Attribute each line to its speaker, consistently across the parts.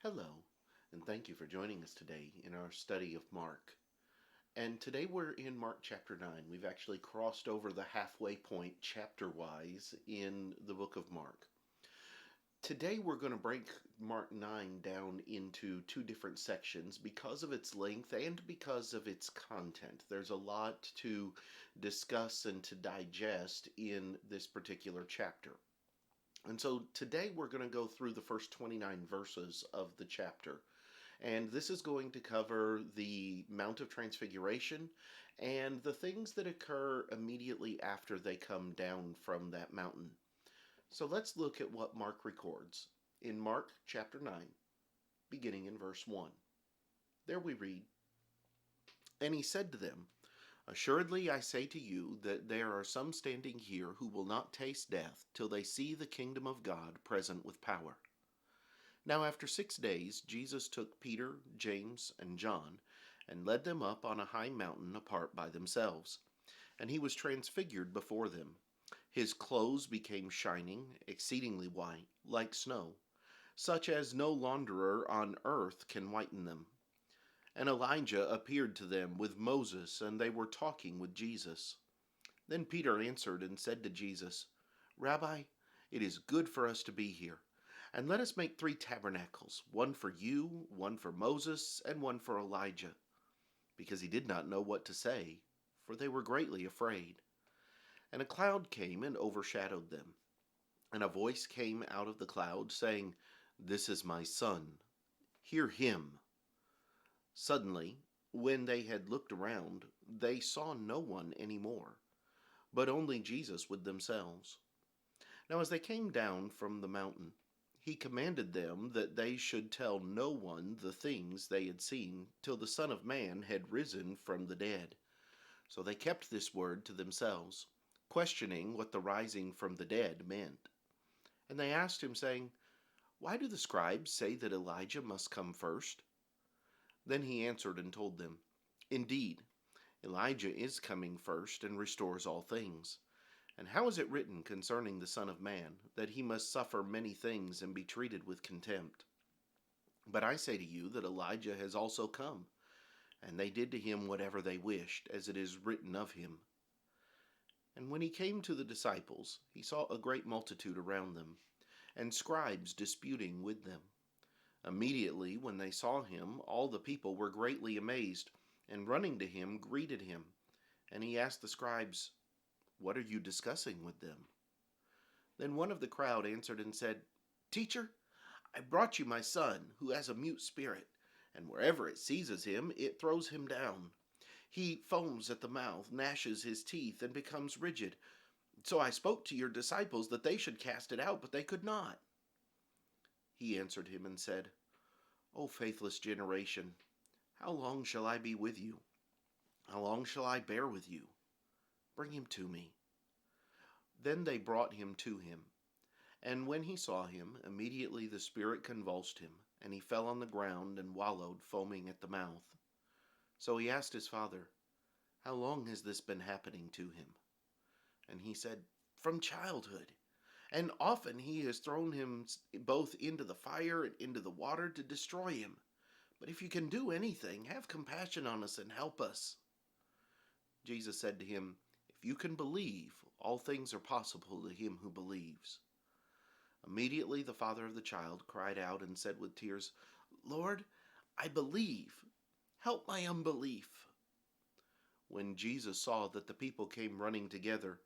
Speaker 1: Hello, and thank you for joining us today in our study of Mark. And today we're in Mark chapter 9. We've actually crossed over the halfway point chapter wise in the book of Mark. Today we're going to break Mark 9 down into two different sections because of its length and because of its content. There's a lot to discuss and to digest in this particular chapter. And so today we're going to go through the first 29 verses of the chapter. And this is going to cover the Mount of Transfiguration and the things that occur immediately after they come down from that mountain. So let's look at what Mark records in Mark chapter 9, beginning in verse 1. There we read, "And he said to them, Assuredly I say to you that there are some standing here who will not taste death till they see the kingdom of God present with power. Now after 6 days Jesus took Peter, James, and John, and led them up on a high mountain apart by themselves. And he was transfigured before them. His clothes became shining, exceedingly white, like snow, such as no launderer on earth can whiten them. And Elijah appeared to them with Moses, and they were talking with Jesus. Then Peter answered and said to Jesus, Rabbi, it is good for us to be here. And let us make 3 tabernacles, one for you, one for Moses, and one for Elijah. Because he did not know what to say, for they were greatly afraid. And a cloud came and overshadowed them. And a voice came out of the cloud, saying, This is my son. Hear him. Suddenly, when they had looked around, they saw no one any more, but only Jesus with themselves. Now as they came down from the mountain, he commanded them that they should tell no one the things they had seen till the Son of Man had risen from the dead. So they kept this word to themselves, questioning what the rising from the dead meant. And they asked him, saying, Why do the scribes say that Elijah must come first? Then he answered and told them, Indeed, Elijah is coming first and restores all things. And how is it written concerning the Son of Man, that he must suffer many things and be treated with contempt? But I say to you that Elijah has also come, and they did to him whatever they wished, as it is written of him. And when he came to the disciples, he saw a great multitude around them, and scribes disputing with them. Immediately, when they saw him, all the people were greatly amazed, and running to him, greeted him. And he asked the scribes, What are you discussing with them? Then one of the crowd answered and said, Teacher, I brought you my son, who has a mute spirit, and wherever it seizes him, it throws him down. He foams at the mouth, gnashes his teeth, and becomes rigid. So I spoke to your disciples that they should cast it out, but they could not. He answered him and said, O faithless generation, how long shall I be with you? How long shall I bear with you? Bring him to me. Then they brought him to him. And when he saw him, immediately the spirit convulsed him, and he fell on the ground and wallowed, foaming at the mouth. So he asked his father, How long has this been happening to him? And he said, From childhood. And often he has thrown him both into the fire and into the water to destroy him. But if you can do anything, have compassion on us and help us. Jesus said to him, If you can believe, all things are possible to him who believes. Immediately the father of the child cried out and said with tears, Lord, I believe. Help my unbelief. When Jesus saw that the people came running together,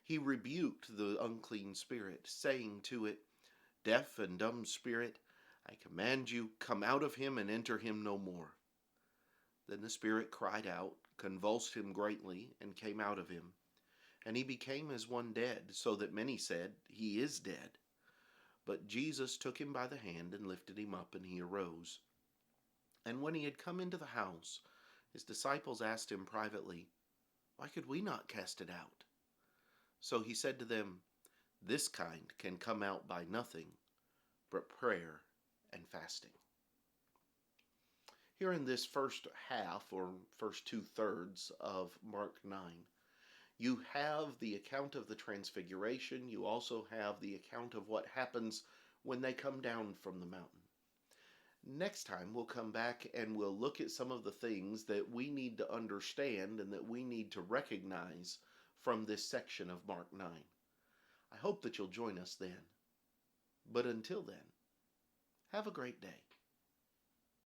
Speaker 1: he rebuked the unclean spirit, saying to it, Deaf and dumb spirit, I command you, come out of him and enter him no more. Then the spirit cried out, convulsed him greatly, and came out of him. And he became as one dead, so that many said, He is dead. But Jesus took him by the hand and lifted him up, and he arose. And when he had come into the house, his disciples asked him privately, Why could we not cast it out? So he said to them, This kind can come out by nothing but prayer and fasting. Here in this first half, or first 2/3 of Mark 9, you have the account of the Transfiguration. You also have the account of what happens when they come down from the mountain. Next time, we'll come back and we'll look at some of the things that we need to understand and that we need to recognize from this section of Mark 9. I hope that you'll join us then. But until then, have a great day.